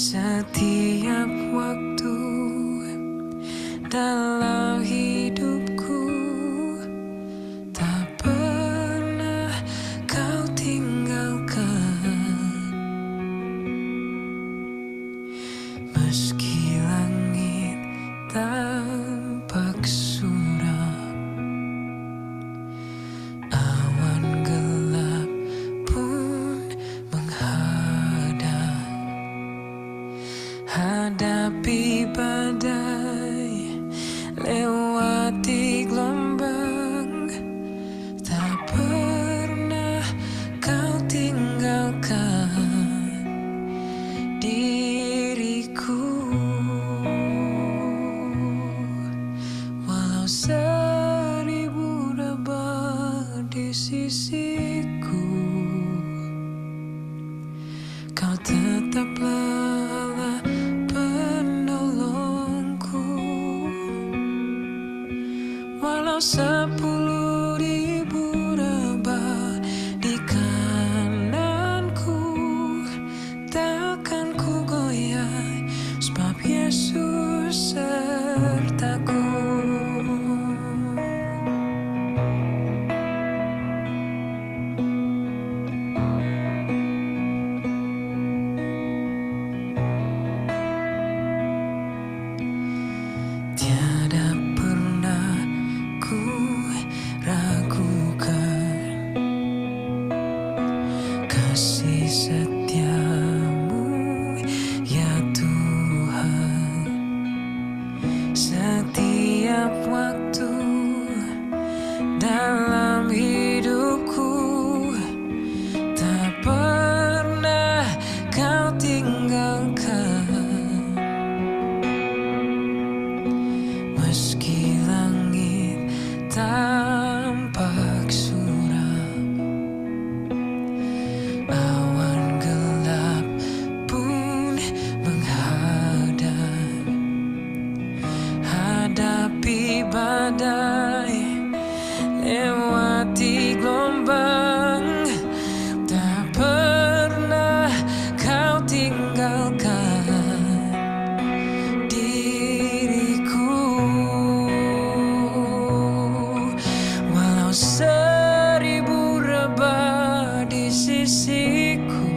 Setiap waktu dalam hidupku tak pernah kau tinggalkan. Meski langit tampak suram, awan gelap pun menghadang. Hadapi badai, lewati gelombang, tak pernah kau tinggalkan diriku. Walau seribu rebah di sisiku, kau tetaplah penolongku. Walau 10.000 rebah di kananku, takkan ku goyah, sebab Yesus sertaku. Tiada pernah ku ragukan kasih setiamu, ya Tuhan. Setiap waktu dalam hidupku tak pernah kau tinggalkan. Meski langit tampak suram, awan gelap pun menghadang. Hadapi badai, lewati gelombang, tak pernah kau tinggalkan diriku. Walau 1000 rebah di sisiku,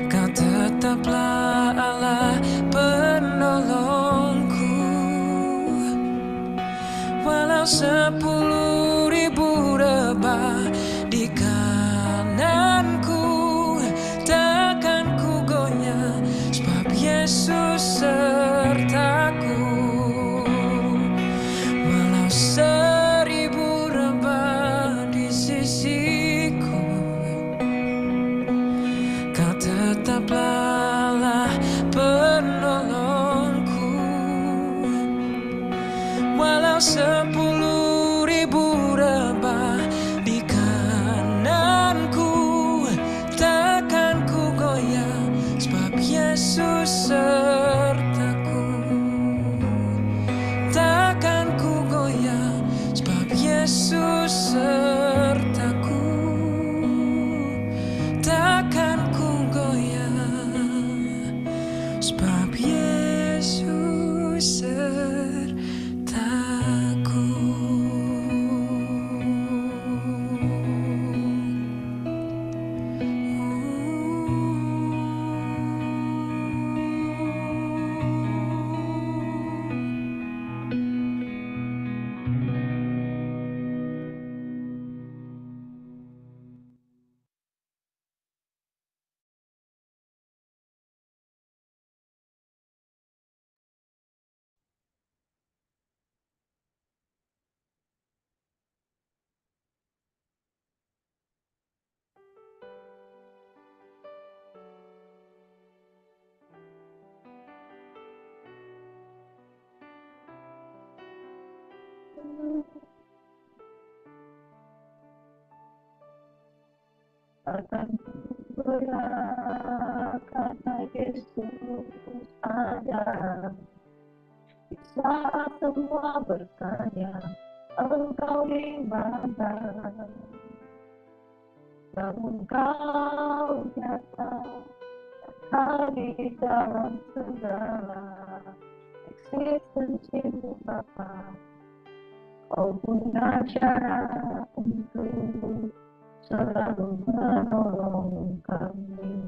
kau tetaplah Allah penolongku. Walau 10.000 rebah di kananku, takkan ku goyah, sebab Yesus sertaku. Walau 1000 rebah di sisiku, kau tetaplah Allah penolongku. Walau 10.000 rebah di kananku, takkan ku goyah, sebab Yesus sertaku. Takkan ku goyah, sebab Yesus sertaku. Takkan ku goyah, sebab Yesus sertaku. Akan bergerak karena Yesus ada. Di saat semua bertanya, engkau di mana? Namun kau nyata hari dalam segala eksistensimu Bapa. Kau punya cara untuk selalu menolong kami.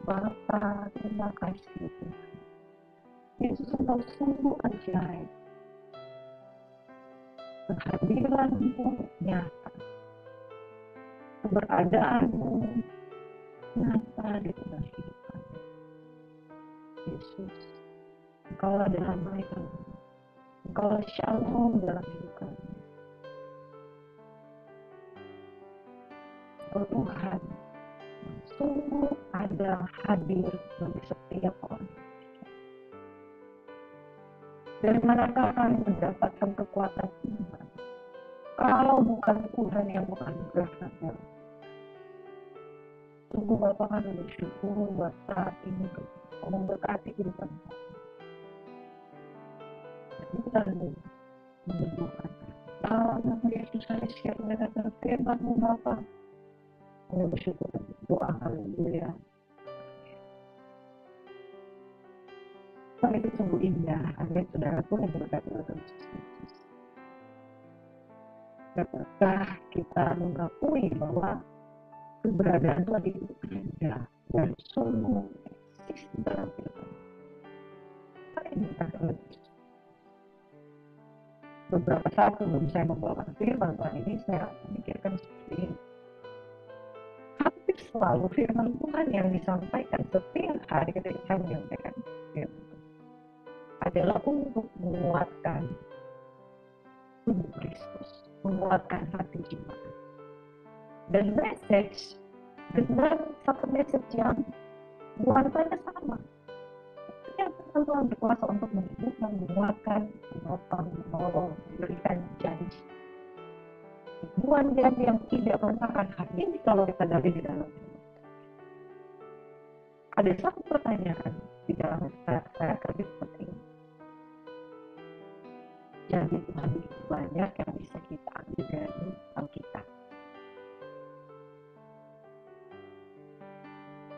Bapa, terima kasih. Yesus, Engkau sungguh ajaib. Kehadiran-Mu nyata. Keberadaan-Mu nyata di tengah hidup kami. Yesus, Engkau adalah baik kami. Engkau shalom dalam hidup kami. Oh Tuhan, sungguh ada hadir bagi setiap orang. Dari manakah kami mendapatkan kekuatan iman? Kalau bukan Tuhan yang menganugerahkan dalam. Sungguh Bapak kami bersyukur buat saat ini memberkati kehidupan kami. Dan menyembuhkan. Dalam nama Yesus saya siap mendengarkan firman-Mu Bapa. Kami bersyukur dan berdoa, haleluya. Itu sungguh indah. Amin, saudaraku yang berkati oleh Yesus. Dapatkah kita mengakui bahwa keberadaan Tuhan itu ada dan sungguh eksis dalam kita? Ini adalah beberapa saat sebelum saya membawakan firman Tuhan ini, saya memikirkan seperti ini. Hampir selalu firman Tuhan yang disampaikan setiap hari ketika saya menyampaikan firman adalah untuk menguatkan tubuh Kristus, menguatkan hati jemaat. Dan message dengan satu message yang nuansanya sama. Yang Tuhan berkuasa untuk menyembuhkan, menguatkan, menopang, menolong, memberikan janji. Tuhan janji yang tidak pernah akan hadir kalau kita dari di dalam firman. Ada satu pertanyaan di dalam saya kerja seperti ini. Janji Tuhan begitu banyak yang bisa kita ambil dari Alkitab.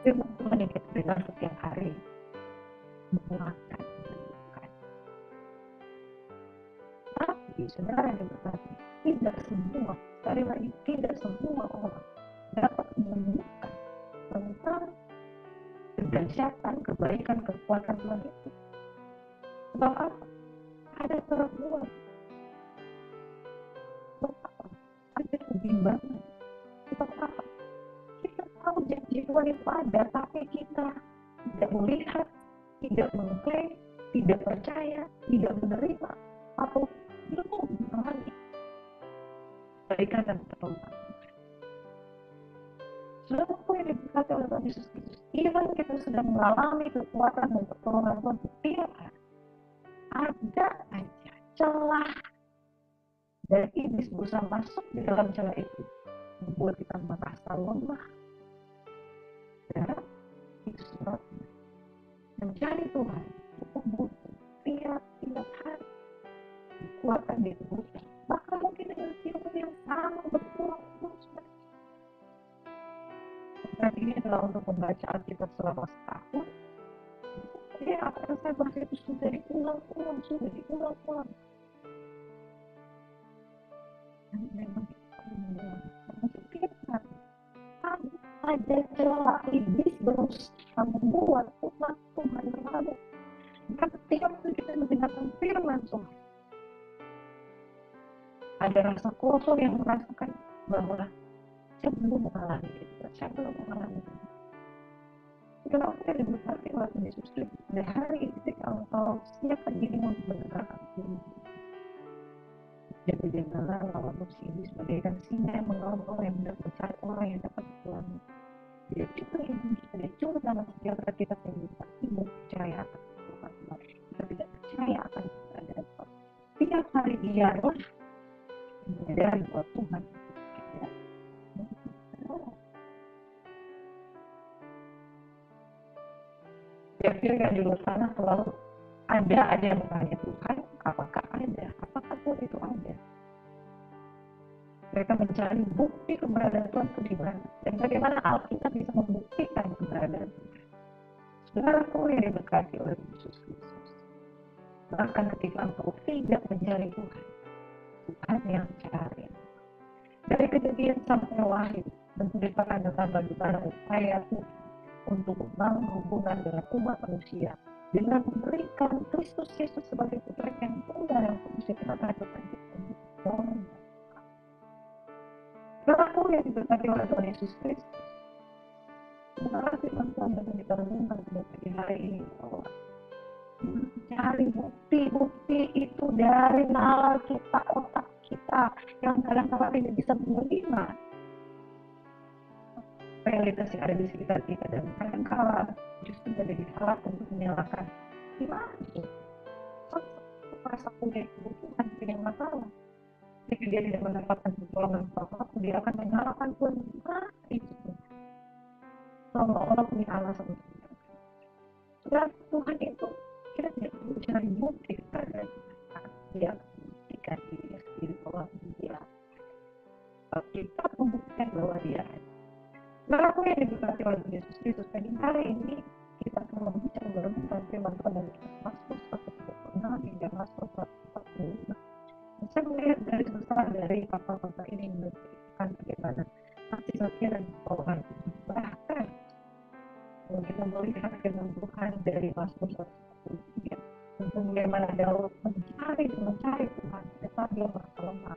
Firman Tuhan yang kita dengar setiap hari menguatkan, menyembuhkan. Tapi saudara yang berkata, tidak semua, sekali lagi tidak semua orang dapat menemukan tentang kedahsyatan, kebaikan, kekuatan Tuhan itu. Sebab apa? Ada keraguan. Sebab apa? Ada kebimbangan. Sebab apa? Kita tahu janji Tuhan itu ada, tapi kita tidak melihat, tidak mengklaim, tidak percaya, tidak menerima, atau belum mengalami kebaikan dan pertolongan. Saudaraku yang diberkati oleh Tuhan Yesus Kristus, even kita sedang mengalami kekuatan dan pertolongan Tuhan setiap hari, ada aja celah dari iblis berusaha masuk di dalam celah itu, membuat kita merasa lemah. Dan itu sebabnya mencari Tuhan itu butuh tiap hari dikuatkan di tubuh kita. Bahkan mungkin dengan firman yang sama berpulang-pulang. Dan ini adalah untuk membaca Alkitab selama setahun. Jadi apa yang saya baca itu sudah diulang-ulang. Dan memang kita memikirkan ada celah iblis berusaha membuat umat Tuhan berlalu. Dan ketika kita mendengarkan firman Tuhan, ada rasa kosong yang merasakan bahwa saya belum mengalami itu, saya belum mengalami itu. Kalau kita diberkati oleh Yesus Kristus, dari hari ini kalau siapa dirimu mendengarkan firman, jaga-jagalah lawan musuh iblis bagaikan singa yang mengawal yang mencari orang yang dapat pulang. Dia itu yang kita dicuri dalam sejarah kita tidak percaya akan Tuhan, kita tidak percaya akan keadaan Tuhan. Tiap hari biarlah menyadari bahwa Tuhan ada. Dia di luar sana selalu ada yang bertanya Tuhan, apakah ada? Apakah Tuhan itu ada? Mereka mencari bukti keberadaan Tuhan itu di mana, dan bagaimana Alkitab bisa membuktikan keberadaan Tuhan. Saudaraku yang diberkati oleh Yesus Kristus, bahkan ketika engkau tidak mencari Tuhan, Tuhan yang cari. Dari Kejadian sampai Wahyu, menceritakan tentang bagaimana upaya Tuhan untuk membangun hubungan dengan umat manusia dengan memberikan Kristus Yesus sebagai putra yang tunggal yang kudus yang kita katakan untuk Saudaraku yang diberkati oleh Tuhan Yesus Kristus, sebenarnya firman Tuhan yang kita renungkan pada pagi hari ini bahwa mencari bukti-bukti itu dari nalar kita, otak kita yang kadang-kadang tidak bisa menerima realitas yang ada di sekitar kita, dan kadang-kadang justru menjadi salah untuk menyalahkan gimana itu merasa punya kebutuhan, punya masalah. Jika dia tidak mendapatkan pertolongan apapun, dia akan menyalahkan Tuhan. Itu seolah-olah punya alasan untuk menyalahkan. Dan Tuhan itu kita tidak perlu cari bukti pada dia membuktikan dirinya sendiri bahwa dia kita membuktikan bahwa dia ada. Aku yang diberkati oleh Yesus Kristus, pagi hari ini kita akan membicara merenungkan firman Tuhan dari Mazmur 136 hingga Mazmur 145. Saya melihat garis besar dari pasal-pasal ini menunjukkan bagaimana kasih setia dan pertolongan Tuhan. Bahkan kalau kita melihat firman Tuhan dari Mazmur 143 tentang bagaimana Daud mencari Tuhan, tetapi dia merasa lemah.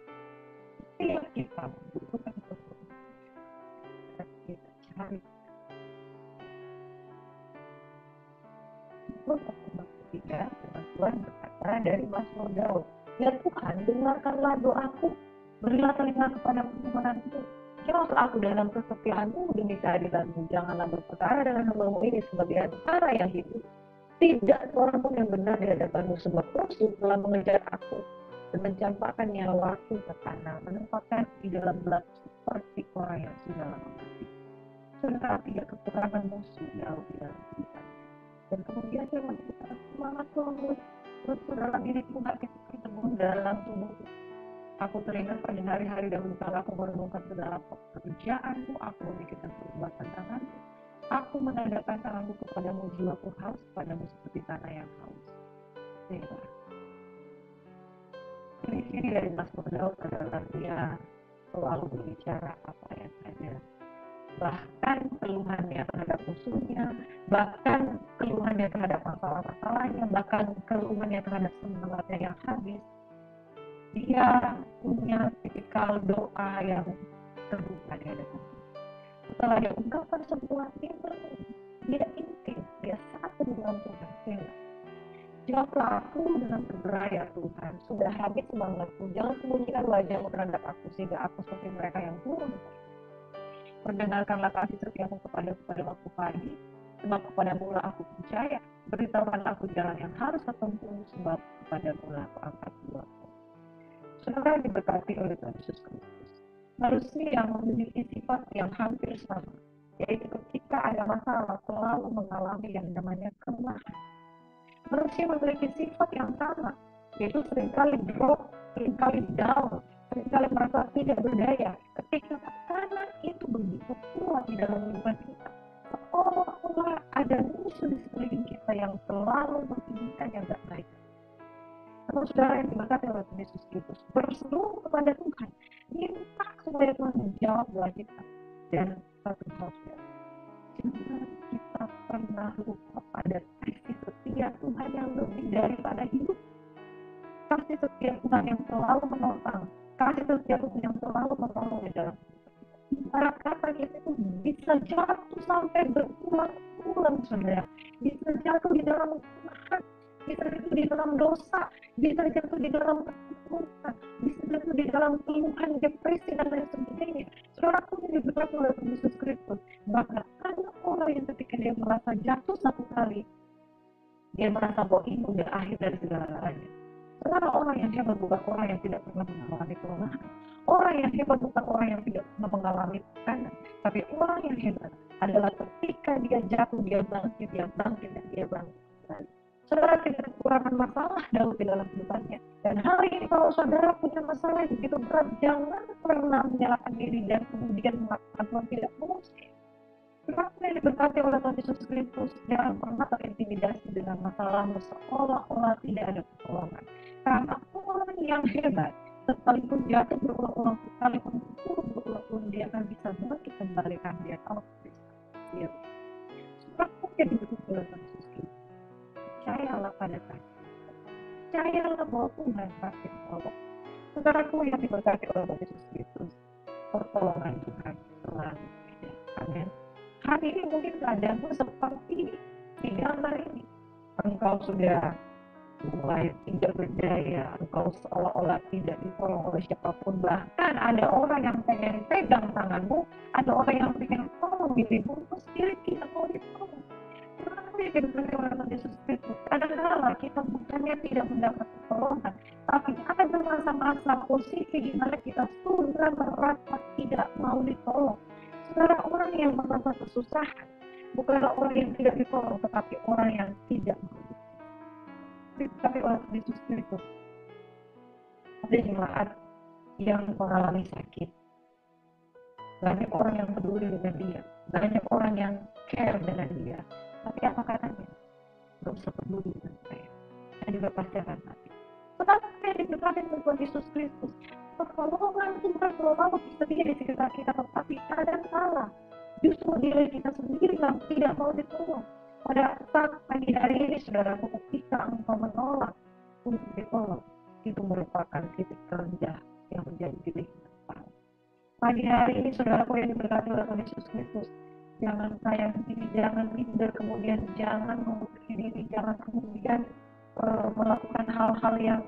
Setiap kita membutuhkan pertolongan, kita cari Mazmur 143, firman Tuhan berkata dari Mazmur Daud, ya Tuhan, dengarkanlah doaku, berilah telinga kepada permohonanku, jawablah aku dalam kesetiaanmu demi keadilanmu, janganlah berperkara dengan hamba-Mu ini sebagai antara yang hidup. Tidak seorang pun yang benar di hadapanmu, sebab musuh telah mengejar aku dan mencampakkan nyawaku ke tanah, menempatkan di dalam gelap seperti orang yang sudah lama mati. Saudara, tidak kekurangan musuh jauh di dalam kita. Dan kemudian dia mengatakan semangat Tuhan dalam diri Tuhan kita dalam tubuh. Aku teringat pada hari-hari dahulu kala aku merenungkan segala pekerjaanmu, aku memikirkan perbuatan tanganmu. Aku menadahkan tanganku kepadamu, jiwaku haus kepadamu seperti tanah yang haus. Ini sini dari Mazmur Daud adalah dia selalu berbicara apa yang ada. Bahkan keluhannya terhadap musuhnya, bahkan keluhannya terhadap masalah-masalahnya, bahkan keluhannya terhadap semangatnya yang habis. Dia punya tipikal doa yang terbuka di hadapan. Setelah dia ungkapkan sebuah dia intim, dia satu dalam Tuhan. Jawablah aku dengan segera ya Tuhan, sudah habis semangatku, jangan sembunyikan wajahmu terhadap aku sehingga aku seperti mereka yang turun. Perdengarkanlah kasih setiamu kepada waktu pagi, sebab kepadamu lah aku percaya. Beritahukanlah aku jalan yang harus aku tempuh, sebab kepadamu lah aku angkat jiwaku. Saudara diberkati oleh Tuhan Yesus Kristus. Manusia yang memiliki sifat yang hampir sama, yaitu ketika ada masalah selalu mengalami yang namanya kelemahan. Manusia memiliki sifat yang sama, yaitu seringkali drop, seringkali down, seringkali merasa tidak berdaya. Ketika tekanan itu begitu kuat di dalam kehidupan kita, seolah-olah ada musuh di sekeliling kita yang selalu menginginkan yang tidak baik. Kalau saudara yang diberkati oleh Yesus Kristus, berseru kepada Tuhan, minta supaya Tuhan menjawab doa kita. Dan satu hal, jangan kita pernah lupa pada kasih setia Tuhan yang lebih daripada hidup. Kasih setia Tuhan yang selalu menopang, kasih setia Tuhan yang selalu menolong di dalam ibarat kata kita itu bisa jatuh sampai berulang-ulang, saudara. Bisa jatuh di dalam Tuhan, bisa jatuh di dalam dosa, bisa jatuh di dalam ketakutan, bisa jatuh di dalam keluhan, depresi, dan lain sebagainya. Saudara pun diberkati oleh Yesus Kristus. Bahkan ada orang yang ketika dia merasa jatuh satu kali, dia merasa bahwa ini udah akhir dari segala-galanya. Saudara, orang yang hebat bukan orang yang tidak pernah mengalami kelemahan. Orang yang hebat bukan orang yang tidak pernah mengalami tekanan. Tapi orang yang hebat adalah ketika dia jatuh, dia bangkit, dan dia bangkit kembali. Saudara tidak kekurangan masalah di dalam kehidupannya. Dan hari ini kalau saudara punya masalah yang begitu berat, jangan pernah menyalahkan diri dan kemudian mengatakan Tuhan tidak mungkin. Saudaraku yang diberkati oleh Tuhan Yesus Kristus, jangan pernah terintimidasi dengan masalahmu seolah-olah tidak ada pertolongan. Karena orang yang hebat, sekalipun jatuh berulang-ulang, sekalipun turun berulang-ulang, dia akan bisa bangkit kembali karena dia tahu dia. Saudaraku yang diberkati oleh Tuhan Yesus Kristus, percayalah pada Tuhan. Percayalah bahwa Tuhan pasti menolong. Saudaraku yang diberkati oleh Tuhan Yesus Kristus, pertolongan Tuhan selalu ada. Amin. Hari ini mungkin keadaanmu seperti di gambar ini. Engkau sudah mulai tidak berdaya, engkau seolah-olah tidak ditolong oleh siapapun. Bahkan ada orang yang pengen pegang tanganmu, ada orang yang pengen tolong dirimu, sendiri kita mau ditolong. Tetapi diberi oleh Tuhan Yesus Kristus, kadang-kala kita bukannya tidak mendapat pertolongan, tapi ada masa-masa posisi di mana kita sudah merasa tidak mau ditolong. Saudara, orang yang merasa kesusahan bukanlah orang yang tidak ditolong, tetapi orang yang tidak mau. Tapi oleh Yesus Kristus, ada jemaat yang mengalami sakit. Banyak orang yang peduli dengan dia, banyak orang yang care dengan dia. Tapi apa katanya? Gak usah peduli dengan saya. Saya juga pasti akan mati. Tetapi yang diberkati Tuhan Yesus Kristus, pertolongan Tuhan selalu tersedia di sekitar kita, tetapi kadang-kala justru diri kita sendiri yang tidak mau ditolong. Pada saat pagi hari ini, saudaraku, ketika engkau menolak untuk ditolong, itu merupakan titik terendah yang menjadi titik terpaut. Pagi hari ini, saudaraku yang diberkati oleh Tuhan Yesus Kristus, jangan sayang diri, jangan minder, kemudian jangan membunuh diri, jangan kemudian melakukan hal-hal yang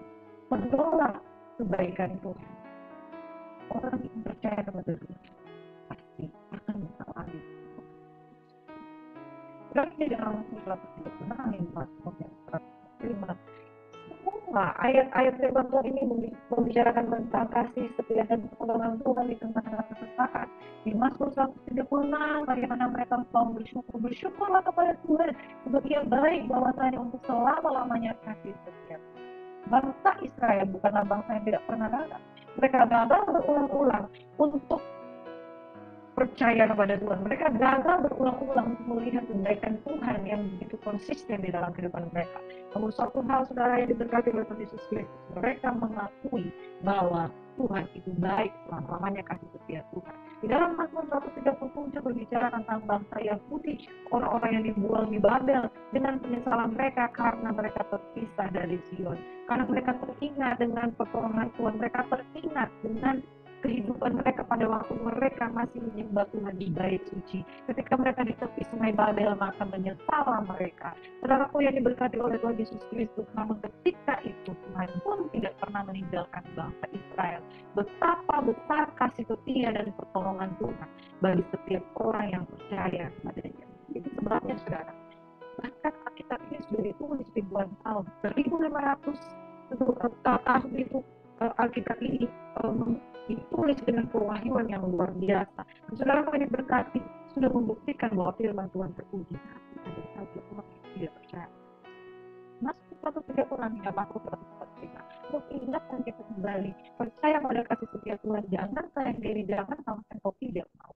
menolak kebaikan Tuhan. Orang yang percaya kepada Tuhan pasti akan mengalami. Berarti dalam surat 136 semua ayat-ayat firman Tuhan ini membicarakan tentang kasih setia dan pertolongan Tuhan di tengah-tengah kesesakan. Di Mazmur 136, bagaimana mereka mau bersyukurlah kepada Tuhan sebab Ia baik, bahwasanya untuk selama-lamanya kasih setia. Bangsa Israel bukanlah bangsa yang tidak pernah gagal. Mereka gagal berulang-ulang untuk percaya kepada Tuhan. Mereka gagal berulang-ulang untuk melihat kebaikan Tuhan yang begitu konsisten di dalam kehidupan mereka. Namun suatu hal, saudara yang diberkati oleh Tuhan Yesus Kristus, mereka mengakui bahwa Tuhan itu baik, selama-lamanya kasih setia Tuhan. Di dalam Mazmur 137 berbicara tentang bangsa Yahudi, orang-orang yang dibuang di Babel dengan penyesalan mereka karena mereka terpisah dari Sion. Karena mereka teringat dengan pertolongan Tuhan, mereka teringat dengan kehidupan mereka pada waktu mereka masih menyembah Tuhan di bait suci. Ketika mereka di tepi sungai Babel, maka menyesallah mereka. Saudaraku yang diberkati oleh Tuhan Yesus Kristus, namun ketika itu Tuhan pun tidak pernah meninggalkan bangsa Israel. Betapa besar kasih setia dan pertolongan Tuhan bagi setiap orang yang percaya kepada-Nya. Itu sebabnya, saudara, bahkan Alkitab ini sudah ditulis ribuan tahun, 1500 tahun itu Alkitab ini ditulis dengan pewahyuan yang luar biasa. Saudara yang diberkati sudah membuktikan bahwa firman Tuhan teruji. Ada satu orang yang tidak percaya. Masuk satu tiga orang yang takut percaya. Mengingatkan kita kembali percaya pada kasih setia Tuhan. Jangan sayang diri, jangan sama engkau tidak mau.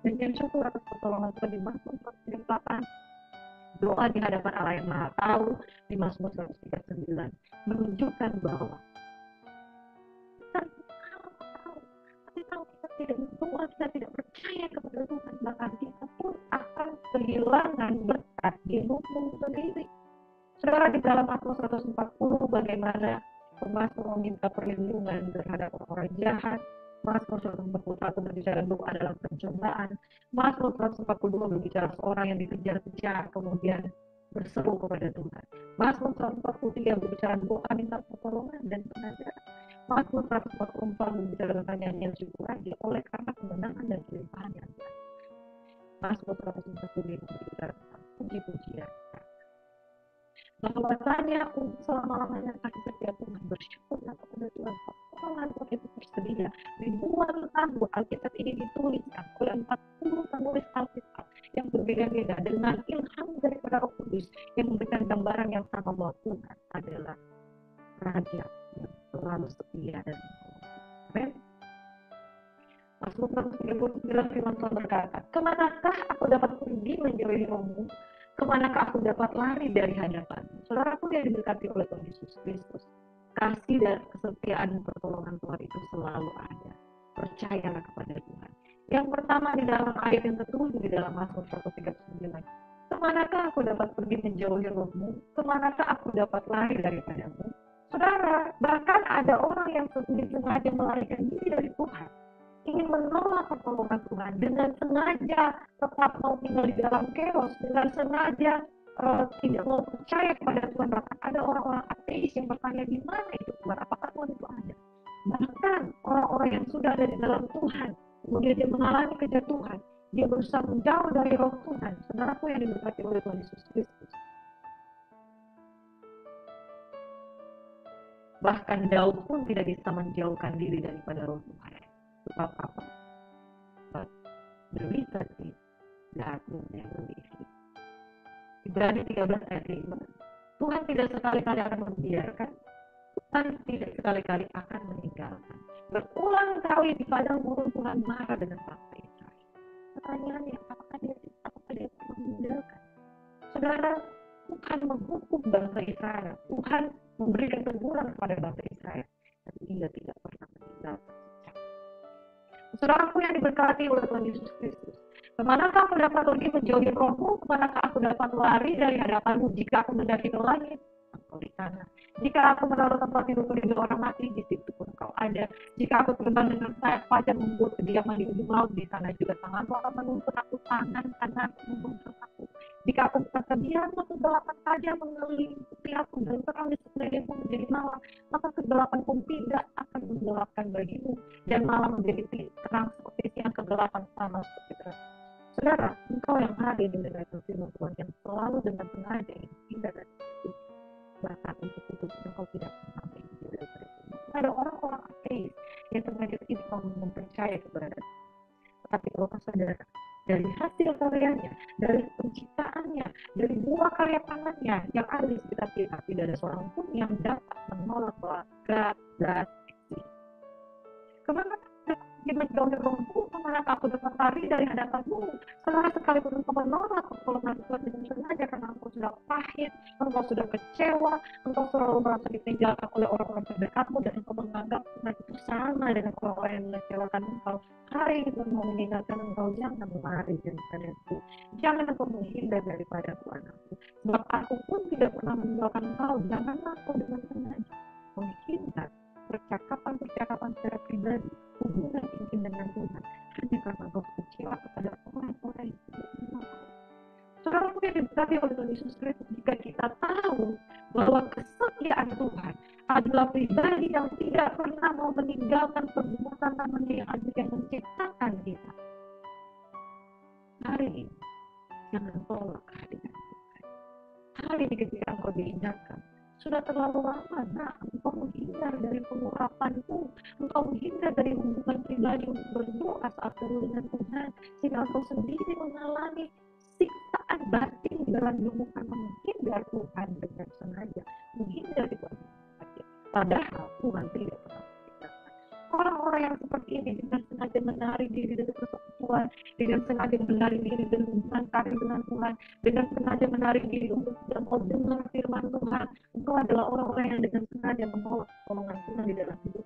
Dan yang syukur atas pertolongan Tuhan di Mazmur 138. Doa di hadapan Allah yang Maha Tahu di Mazmur 139 menunjukkan bahwa kalau kita tidak berdoa, kita tidak percaya kepada Tuhan, bahkan kita pun akan kehilangan berkat di lumbung sendiri. Saudara, di dalam Mazmur 140 bagaimana Mazmur meminta perlindungan terhadap orang jahat. Mazmur 141 berbicara doa dalam pencobaan. Mazmur 142 berbicara seorang yang dikejar-kejar kemudian berseru kepada Tuhan. Mazmur 143 berbicara doa minta pertolongan dan pengajaran. Mazmur 144 berbicara tentang nyanyian syukur aja oleh karena kemenangan dan kelimpahan yang ada. Mazmur 145 berbicara tentang puji-pujian. Bahwasanya selama-lamanya kasih setia Tuhan, bersyukurlah kepada Tuhan. Pertolongan Tuhan itu tersedia. Ribuan tahun Alkitab ini dituliskan oleh 40 penulis Alkitab yang berbeda-beda dengan ilham daripada Roh Kudus yang memberikan gambaran yang sama bahwa Tuhan adalah Raja yang selalu setia dan menolong. Mazmur 139 firman Tuhan berkata, kemanakah aku dapat pergi menjauhi rohmu? Kemanakah aku dapat lari dari hadapanmu? Saudaraku yang diberkati oleh Tuhan Yesus Kristus, kasih dan kesetiaan pertolongan Tuhan itu selalu ada. Percayalah kepada Tuhan. Yang pertama di dalam ayat yang ketujuh di dalam Mazmur 139, kemanakah aku dapat pergi menjauhi rohmu? Kemanakah aku dapat lari daripadamu? Saudara, bahkan ada orang yang sengaja melarikan diri dari Tuhan, ingin menolak pertolongan Tuhan, dengan sengaja tetap mau tinggal di dalam chaos, dengan sengaja tidak mau percaya kepada Tuhan. Bahkan ada orang-orang ateis yang bertanya, di mana itu Tuhan? Apakah Tuhan itu ada? Bahkan orang-orang yang sudah ada di dalam Tuhan, kemudian dia mengalami kejatuhan, dia berusaha menjauh dari roh Tuhan. Saudaraku yang diberkati oleh Tuhan Yesus Kristus, bahkan Daud pun tidak bisa menjauhkan diri daripada roh Tuhan. Sebab apa? Sebab berita tidak memiliki. Ibrani 13 ayat 5. Tuhan tidak sekali-kali akan membiarkan, Tuhan tidak sekali-kali akan meninggalkan. Berulang kali di padang gurun Tuhan marah dengan bangsa Israel. Pertanyaannya, apakah dia meninggalkan? Saudara, Tuhan menghukum bangsa Israel. Tuhan memberikan teguran kepada bangsa Israel, tapi dia tidak pernah meninggalkan. Saudaraku yang diberkati oleh Tuhan Yesus Kristus, kemanakah aku dapat pergi menjauhi rohmu? Kemanakah aku dapat lari dari hadapanmu? Jika aku mendaki ke langit, engkau di sana. Jika aku menaruh tempat tidurku di orang mati, di situ pun engkau ada. Jika aku terbang dengan sayap fajar membuat kediaman di ujung laut, di sana juga tanganmu akan menuntut aku, tangan kananku menuntut aku. Jika aku berkediaman kegelapan saja mengelilingi aku, dan terang di sekelilingku menjadi malam, maka kegelapan pun tidak akan menggelapkan bagimu, dan malam menjadi terang seperti siang, kegelapan sama seperti terang. Saudara, engkau yang hadir di negara firman Tuhan, yang selalu dengan sengaja ingin pindah dari itu, bahkan untuk itu engkau tidak pernah menjadi dari itu. Ada orang-orang ateis yang sengaja tidak mau mempercaya kepada Tuhan. Tapi kalau saudara, dari hasil karyanya, dari penciptaannya, dari buah karya tangannya yang ada di sekitar kita, tidak ada seorang pun yang dapat menolak bahwa God does exist. Kemana dia menjauhi rohmu? Kemana aku dapat lari dari hadapanmu? Saudara, sekalipun engkau menolak pertolongan Tuhan dengan sengaja karena engkau sudah pahit, engkau sudah kecewa, engkau selalu merasa ditinggalkan oleh orang-orang terdekatmu, dan engkau menganggap Tuhan itu sama dengan orang-orang yang mengecewakan engkau. Hari ini Tuhan mau meninggalkan engkau, jangan lari daripada itu. Jangan engkau menghindar daripada Tuhan aku. Sebab aku pun tidak pernah meninggalkan engkau. Janganlah engkau dengan sengaja menghindar percakapan-percakapan secara pribadi, hubungan intim dengan Tuhan, hanya karena engkau kecewa kepada orang-orang yang tidak mengenal. Saudara yang diberkati oleh Tuhan Yesus Kristus, jika kita tahu bahwa kesetiaan Tuhan adalah pribadi yang tidak pernah mau meninggalkan perbuatan tangannya yang agung yang menciptakan kita, hari ini jangan tolak kehadiran Tuhan. Hari ini ketika engkau diingatkan, sudah terlalu lama, nah, engkau menghindar dari pengurapanku, engkau menghindar dari hubungan pribadi untuk berdoa saat perlu dengan Tuhan, sehingga engkau sendiri mengalami siksaan batin dalam hubungan, karena menghindar Tuhan dengan sengaja, menghindar Tuhan sengaja, padahal Tuhan tidak pernah menghindar. Orang-orang yang seperti ini dengan sengaja menarik diri dari persekutuan, dengan sengaja menarik diri dari hubungan karib dengan Tuhan, dengan sengaja menarik diri untuk tidak mau dengar firman Tuhan. Engkau adalah orang-orang yang dengan sengaja menolak pertolongan Tuhan di dalam hidup,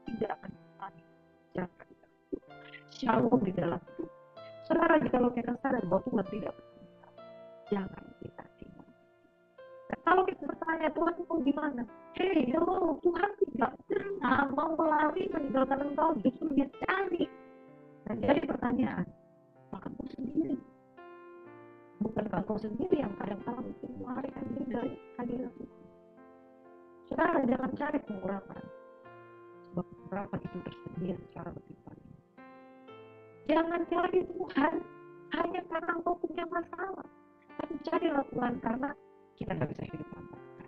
tidak akan mengalami jaga di dalam hidup, shalom di dalam hidup. Saudara, jika kita sadar bahwa Tuhan tidak pernah, jangan kita tinggal. Dan kalau kita bertanya, Tuhan mau gimana? Hei, Tuhan tidak pernah mau lari meninggalkan engkau, justru dia cari. Dan jadi pertanyaan, maka kau sendiri, bukankah kau sendiri yang kadang-kadang mungkin melarikan diri dari hadirat Tuhan? Saudara, jangan cari pengurapan, sebab pengurapan itu tersedia secara berlimpah. Jangan cari Tuhan hanya karena engkau punya masalah, tapi carilah Tuhan karena kita tidak bisa hidup tanpa Tuhan.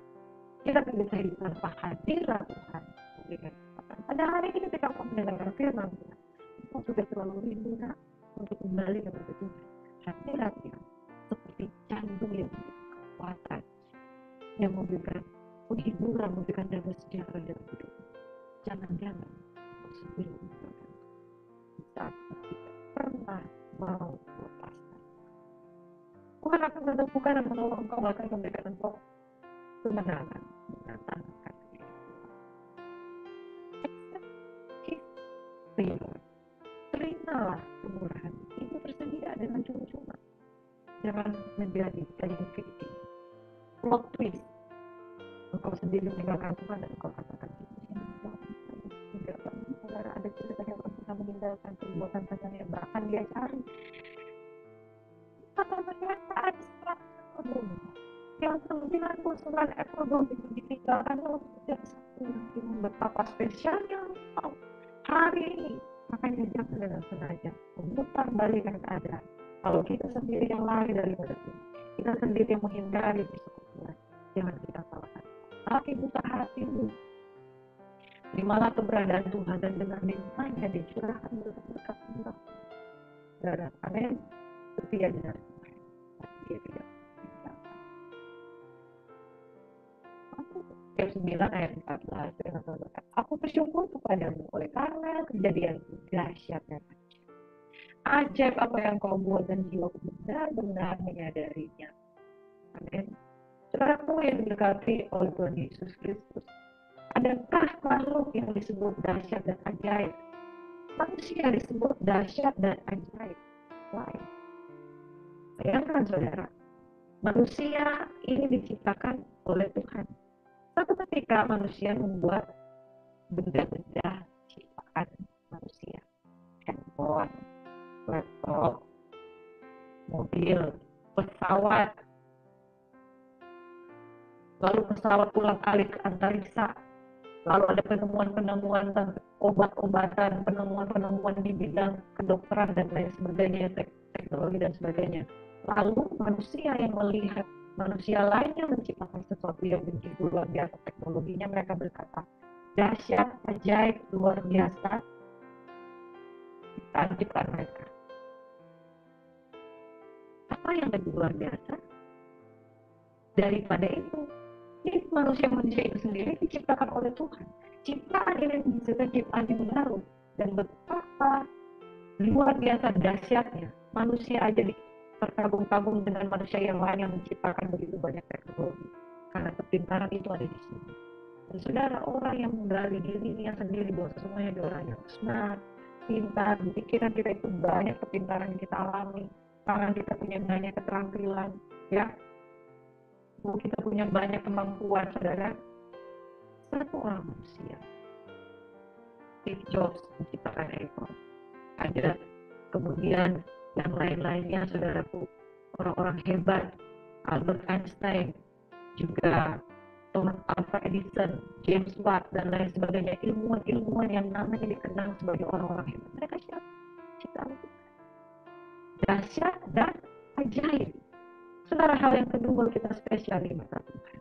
Kita tidak bisa hidup tanpa hadirat Tuhan. Pada hari ini ketika engkau mendengarkan firman Tuhan, engkau sudah terlalu rindu untuk kembali kepada Tuhan. Hadiratnya seperti jantung yang memberikan kekuatan, yang memberikan penghiburan, memberikan damai sejahtera dalam hidup. Jangan-jangan engkau sendiri meninggalkan saat Tuhan akan menemukan dan menolong engkau, bahkan memberikan engkau kemenangan menantangkan favor. Terimalah kemurahan itu tersedia dengan cuma-cuma. Jangan menjadi kayak victim, plot twist. Engkau sendiri meninggalkan Tuhan dan engkau katakan tidak, saudara, ada cerita yang orang pernah meninggalkan perbuatan pasangannya, bahkan dia cari atau ternyata ada 100 ekor domba yang 99 ekor domba itu ditinggalkan oleh setiap satu yang betapa spesialnya engkau hari ini. Makanya jangan dengan sengaja memutar balikan keadaan. Kalau kita sendiri yang lari daripada Tuhan, kita sendiri yang menghindari persekutuan, jangan kita salahkan. Tapi buka hatimu, terimalah keberadaan Tuhan dan dengan limpahnya dicurahkan berkat Allah. Saudara, amin. Setia dengan Tuhan, dia tidak meninggalkan. Ayat 9 ayat 14, aku bersyukur kepadamu oleh karena kejadian dahsyat dan ajaib apa yang kau buat dan jiwaku benar-benar menyadarinya. Amin. Saudaraku yang diberkati oleh Tuhan Yesus Kristus, adakah makhluk yang disebut dahsyat dan ajaib? Manusia disebut dahsyat dan ajaib. Lain. Bayangkan saudara, manusia ini diciptakan oleh Tuhan. Suatu ketika manusia membuat benda-benda ciptaan manusia, handphone, laptop, mobil, pesawat, lalu pesawat pulang-alik ke antariksa, lalu ada penemuan-penemuan tentang obat-obatan, penemuan-penemuan di bidang kedokteran dan lain sebagainya, teknologi dan sebagainya. Lalu manusia yang melihat manusia lainnya menciptakan sesuatu yang begitu luar biasa teknologinya, mereka berkata, dahsyat, ajaib, luar biasa ciptaan mereka. Apa yang lebih luar biasa daripada itu? Ini manusia itu sendiri diciptakan oleh Tuhan. Ciptaan ini disebut ciptaan yang baru, dan betapa luar biasa dahsyatnya. Manusia aja terkagum-kagum dengan manusia yang lain yang menciptakan begitu banyak teknologi, karena kepintaran itu ada di sini. Dan saudara, orang yang menggali dirinya sendiri bahwa semuanya ada orang yang smart, pintar, di pikiran kita itu banyak kepintaran yang kita alami, tangan kita punya banyak keterampilan, ya, kita punya banyak kemampuan, saudara. Satu orang manusia, Steve Jobs menciptakan iPhone, ada kemudian yang lain-lainnya, saudaraku, orang-orang hebat, Albert Einstein, juga Thomas Alva Edison, James Watt, dan lain sebagainya, ilmuwan-ilmuwan yang namanya dikenal sebagai orang-orang hebat. Mereka siapa? Ciptaan Tuhan. Dahsyat dan ajaib. Saudara, hal yang kedua kita spesial di mata Tuhan.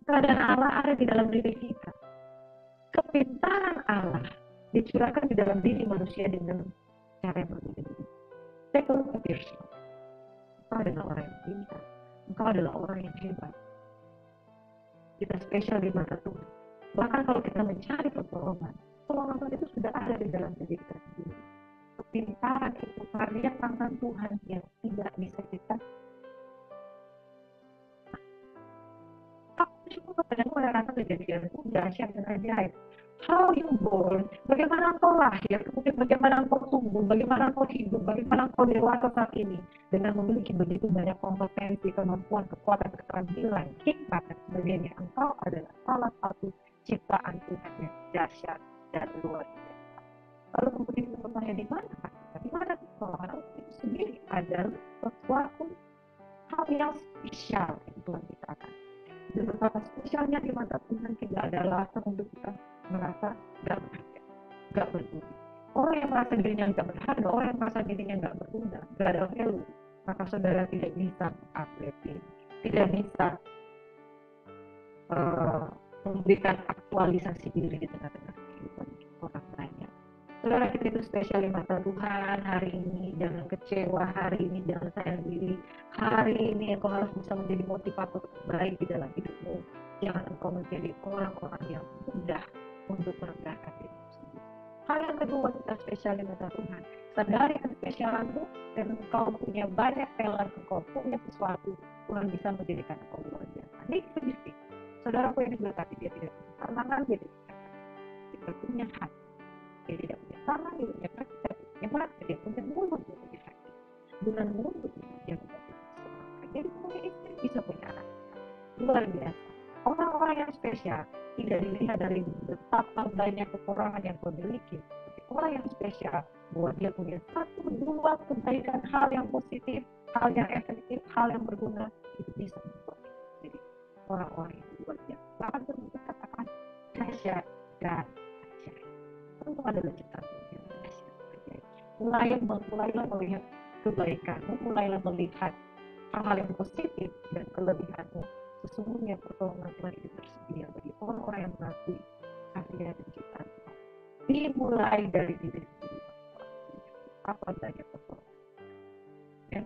Keadaan Allah ada di dalam diri kita. Kepintaran Allah dicurahkan di dalam diri manusia dengan cara yang berbeda. Take a look at yourself. Engkau adalah orang yang pintar. Engkau adalah orang yang hebat. Kita spesial di mata Tuhan. Bahkan kalau kita mencari pertolongan itu sudah ada di dalam diri kita sendiri. Kepintaran itu karya tangan Tuhan yang tidak bisa kita. Aku cuma kepadamu oleh rasa kejadianku dahsyat dan ajaib. How you born, bagaimana engkau lahir, kemudian bagaimana engkau tumbuh, bagaimana engkau hidup, bagaimana engkau dewasa saat ini dengan memiliki begitu banyak kompetensi, kemampuan, kekuatan, keterampilan, hikmat dan sebagainya. Engkau adalah salah satu ciptaan Tuhan yang dahsyat dan luar biasa. Lalu kemudian kita bertanya, di mana? Di mana pertolongan Allah itu sendiri adalah sesuatu hal yang spesial yang Tuhan ciptakan. Dan betapa spesialnya di mata Tuhan tidak ada alasan untuk kita merasa gak berharga, gak berguna. Orang yang merasa dirinya gak berharga, orang yang merasa dirinya gak berguna, gak ada value, maka saudara tidak bisa mengapresiasi, tidak bisa memberikan aktualisasi diri di tengah-tengah kehidupan orang banyak. Saudara, kita itu spesial di mata Tuhan. Hari ini jangan kecewa, hari ini jangan sayang diri, hari ini engkau harus bisa menjadi motivator terbaik di dalam hidupmu. Jangan engkau menjadi orang-orang yang mudah untuk merendahkan dirimu sendiri. Hal yang kedua, kita spesial di mata Tuhan. Sadari kespesialanmu dan engkau punya banyak talent, engkau punya sesuatu, Tuhan bisa menjadikan engkau luar biasa. Ini prinsip. Saudaraku yang diberkati, dia tidak punya tangan, dia tidak punya hati, dia tidak punya tangan, dia punya kaki, dia punya mata, dia punya mulut, dia punya hati. Dengan mulut dia punya sesuatu. Jadi punya istri, bisa punya anak. Luar biasa. Orang-orang yang spesial tidak dilihat dari betapa banyak kekurangan yang kau miliki. Orang yang spesial bahwa dia punya satu dua kebaikan, hal yang positif, hal yang efektif, hal yang berguna, itu bisa membuat jadi orang-orang yang luar biasa. Bahkan kita katakan dahsyat dan ajaib. Tentu adalah ciptaan yang dahsyat dan ajaib. Mulailah melihat kebaikanmu, mulailah melihat hal-hal yang positif dan kelebihanmu. Sesungguhnya pertolongan Tuhan itu tersedia bagi orang-orang yang mengakui karya dan ciptaan Tuhan. Dimulai dari diri sendiri. Apa banyak pertolongan. Dan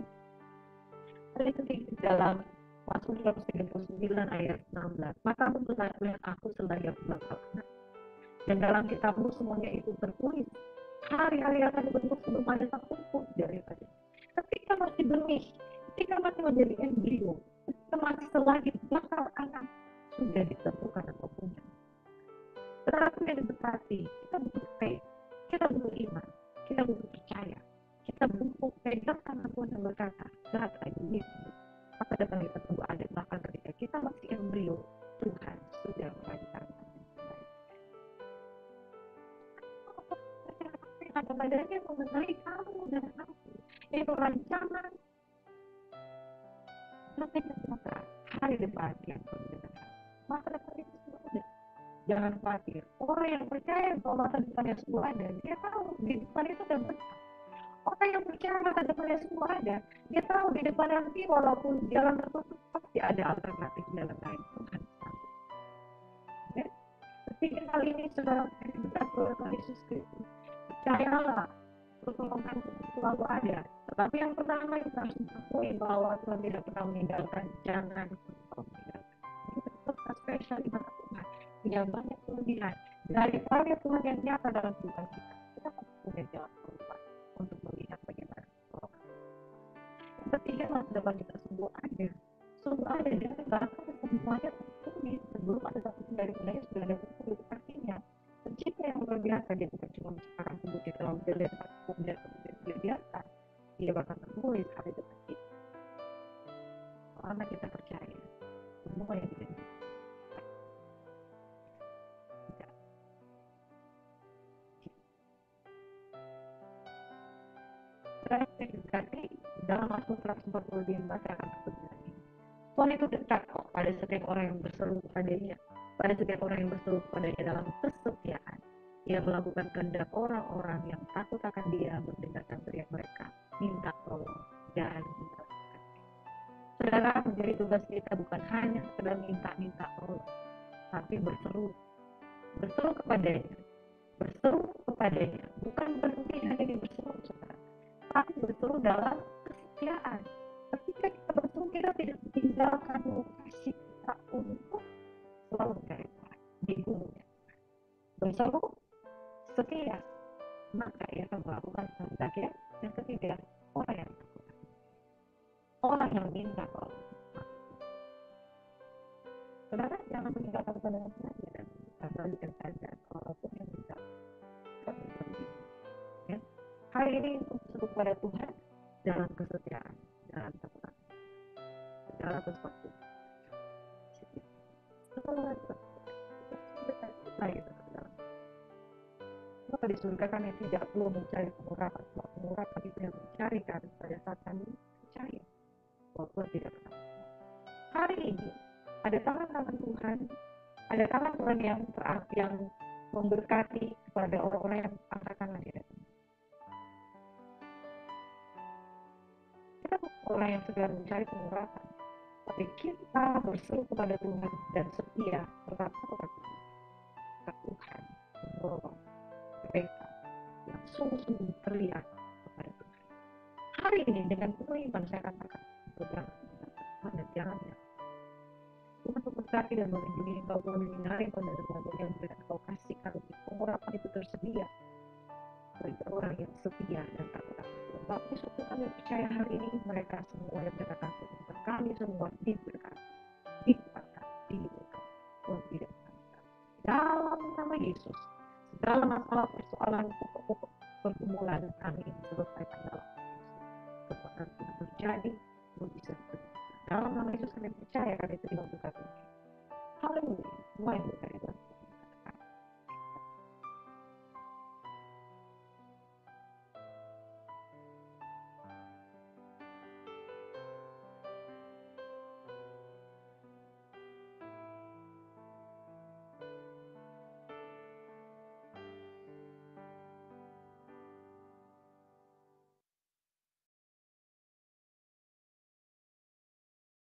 hal itu dalam Mazmur 139 ayat 16. Maka mengenai aku selayaknya belakang. Dan dalam kitabmu semuanya itu tertulis. Hari-hari akan dibentuk sebelum ada satupun daripada. Ketika masih benih, ketika masih menjadi embrio, ketika masih selagi bakal anak sudah ditentukan apapun. Tetapi yang diberkati, kita butuh faith, kita butuh iman, kita butuh percaya, kita butuh pegang tangan Tuhan yang berkata, God I believe you. Maka depan kita tunggu ada, bahkan ketika kita masih embrio, Tuhan sudah merancang. Ada badannya mengenai kamu dan aku, yaitu rancangan hari depan yang berbeda. Masa depan itu semua ada. Jangan khawatir. Orang yang percaya bahwa masa depannya semua ada, dia tahu di depan itu ada benar. Orang yang percaya masa depannya semua ada, dia tahu di depan nanti walaupun jalan tertutup pasti ada alternatif jalan lain. Tuhan sanggup. Ya? Ketika kali ini saudara berkat Tuhan Yesus Kristus, percayalah pertolongan selalu ada. Tetapi yang pertama kita harus mengakui bahwa Tuhan tidak pernah meninggalkan. Jangan kau meninggalkan. Kita tetap spesial di mata Tuhan. Punya banyak kelebihan dari karya Tuhan yang nyata dalam kehidupan kita. Kita punya jalan keluar untuk melihat bagaimana pertolongan. Yang ketiga, masa depan kita sungguh ada. Sungguh ada, dan bahkan semuanya tertulis sebelum ada satu dari mereka sudah ada buku artinya. Pencipta yang luar biasa, dia bukan cuma menciptakan tubuh kita dalam dilihat kemudian biasa, dia bahkan menulis hari depan kita. Karena kita percaya semua yang kita berarti dalam Mazmur 145 saya akan sebutkan ini. Tuhan itu dekat kok pada setiap orang yang berseru kepadanya, pada setiap orang yang berseru kepadanya dalam kesetiaan. Ia melakukan kehendak orang-orang yang takut akan Dia, berdekatan teriak mereka, minta tolong dan minta kasih. Saudara, menjadi tugas kita bukan hanya sekedar minta tolong, tapi berseru kepadanya, bukan berhenti hanya di berseru, saudara, tapi berseru dalam kesetiaan. Ketika kita berseru, kita tidak meninggalkan lokasi kita untuk selalu mencari Tuhan di gunungnya. Berseru setia, maka ia akan melakukan kehendak yang ketiga, orang yang takut, orang yang minta tolong. Saudara, jangan meninggalkan pandangan saja dan kembalikan saja walaupun yang minta ya. Hari ini untuk berseru pada Tuhan dalam kesetiaan, dalam takutan, dalam sesuatu. Maka di surga kami tidak perlu mencari pengurapan. Pengurapan itu yang mencarikan pada saat kami percaya bahwa Tuhan tidak pernah. Hari ini ada tangan-tangan Tuhan, ada tangan Tuhan yang memberkati kepada orang-orang yang angkat tangan di depan. Kita orang yang sedang mencari pengurapan, tapi kita berseru kepada Tuhan dan setia berkata kepada Tuhan menolong mereka yang sungguh-sungguh terlihat kepada Tuhan. Hari ini dengan penuh iman saya katakan Tuhan dan jangan Tuhan memberkati dan melindungi engkau, Tuhan menyinari engkau dan Tuhan yang memberikan engkau kasih karunia pengurapan itu tersedia Mereka orang yang setia dan takut akan Tuhan. Bapak Ibu Saudara, kami percaya hari ini mereka semua yang berkata Tuhan, kami semua diberkati, dikuatkan. Tuhan tidak akan dalam nama Yesus. Segala masalah persoalan pokok-pokok pergumulan kami selesaikan dalam kekuatan Tuhan terjadi, mujizat terjadi. Dalam nama Yesus kami percaya, kami terima berkat Tuhan. Haleluya.